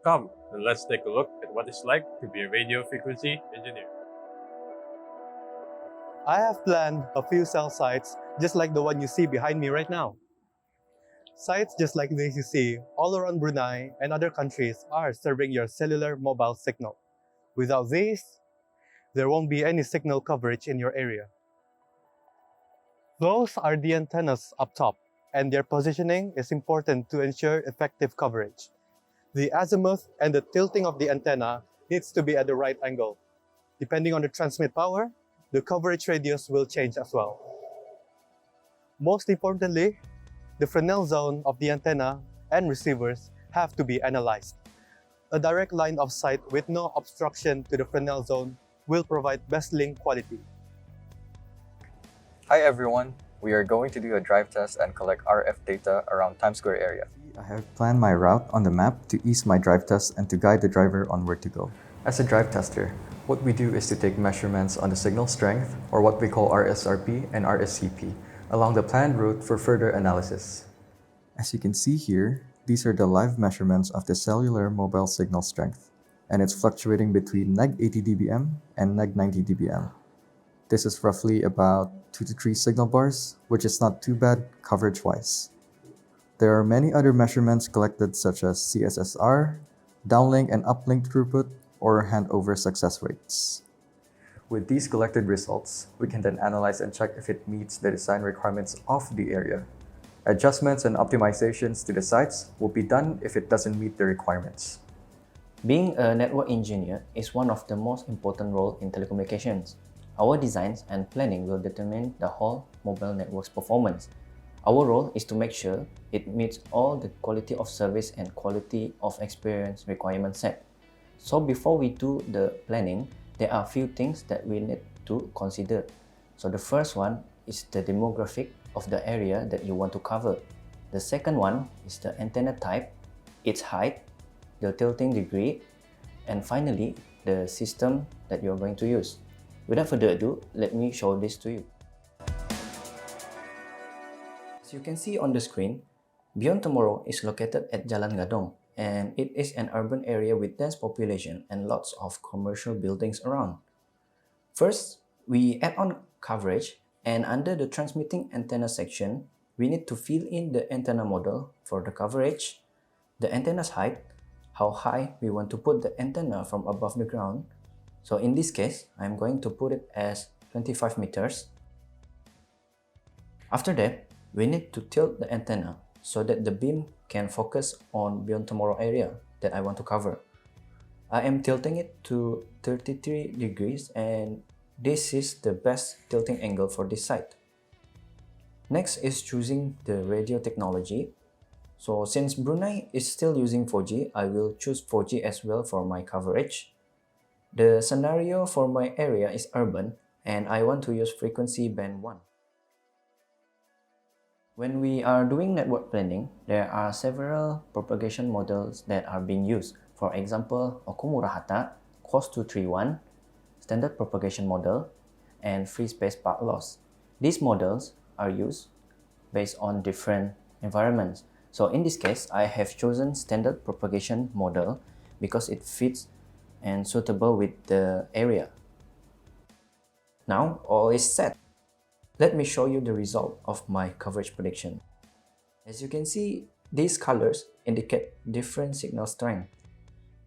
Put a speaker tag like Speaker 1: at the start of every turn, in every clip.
Speaker 1: Come, and let's take a look at what it's like to be a radio frequency engineer.
Speaker 2: I have planned a few cell sites just like the one you see behind me right now. Sites just like these you see all around Brunei and other countries are serving your cellular mobile signal. Without these, there won't be any signal coverage in your area. Those are the antennas up top, and their positioning is important to ensure effective coverage. The azimuth and the tilting of the antenna needs to be at the right angle. Depending on the transmit power, the coverage radius will change as well. Most importantly, the Fresnel zone of the antenna and receivers have to be analyzed. A direct line of sight with no obstruction to the Fresnel zone will provide best link quality.
Speaker 3: Hi everyone, we are going to do a drive test and collect RF data around Times Square area. I have planned my route on the map to ease my drive test and to guide the driver on where to go. As a drive tester, what we do is to take measurements on the signal strength, or what we call RSRP and RSCP, along the planned route for further analysis. As you can see here, these are the live measurements of the cellular mobile signal strength, and it's fluctuating between neg 80 dBm and neg 90 dBm. This is roughly about 2 to 3 signal bars, which is not too bad coverage-wise. There are many other measurements collected such as CSSR, downlink and uplink throughput, or handover success rates. With these collected results, we can then analyze and check if it meets the design requirements of the area. Adjustments and optimizations to the sites will be done if it doesn't meet the requirements.
Speaker 4: Being a network engineer is one of the most important roles in telecommunications. Our designs and planning will determine the whole mobile network's performance. Our role is to make sure it meets all the quality of service and quality of experience requirements set. So before we do the planning, there are a few things that we need to consider. So the first one is the demographic of the area that you want to cover. The second one is the antenna type, its height, the tilting degree, and finally, the system that you're going to use. Without further ado, let me show this to you. As you can see on the screen, Beyond Tomorrow is located at Jalan Gadong, and it is an urban area with dense population and lots of commercial buildings around. First, we add on coverage, and under the transmitting antenna section, we need to fill in the antenna model for the coverage, the antenna's height, how high we want to put the antenna from above the ground. So in this case, I'm going to put it as 25 meters. After that, we need to tilt the antenna so that the beam can focus on Beyond Tomorrow area that I want to cover. I am tilting it to 33 degrees, and this is the best tilting angle for this site. Next is choosing the radio technology. So since Brunei is still using 4G, I will choose 4G as well for my coverage. The scenario for my area is urban, and I want to use frequency band 1. When we are doing network planning, there are several propagation models that are being used. For example, Okumura-Hatta, COS231, Standard Propagation Model, and Free Space Path Loss. These models are used based on different environments. So in this case, I have chosen Standard Propagation Model because it fits and suitable with the area. Now all is set. Let me show you the result of my coverage prediction. As you can see, these colors indicate different signal strength.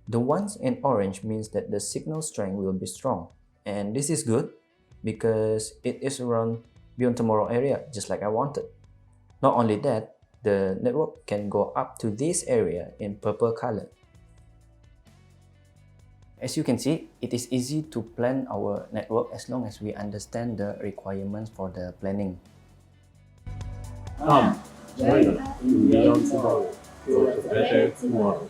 Speaker 4: The ones in orange means that the signal strength will be strong, and this is good because it is around Beyond Tomorrow area, just like I wanted. Not only that, the network can go up to this area in purple color. As you can see, it is easy to plan our network as long as we understand the requirements for the planning.
Speaker 1: Come, join us in Beyond Tomorrow for a better tomorrow.